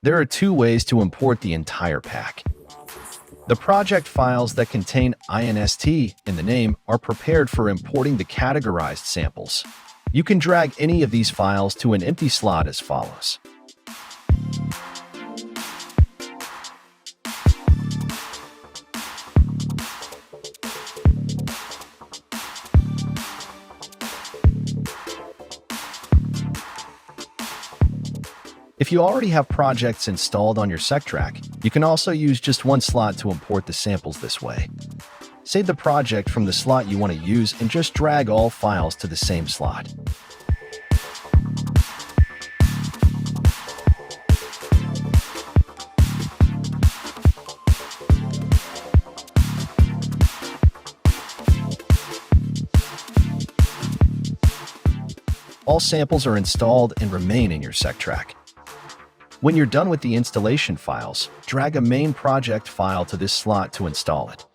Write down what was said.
There are two ways to import the entire pack. The project files that contain INST in the name are prepared for importing the categorized samples. You can drag any of these files to an empty slot as follows. If you already have projects installed on your SEQTRAK, you can also use just one slot to import the samples this way. Save the project from the slot you want to use and just drag all files to the same slot. All samples are installed and remain in your SEQTRAK. When you're done with the installation files, drag a main project file to this slot to install it.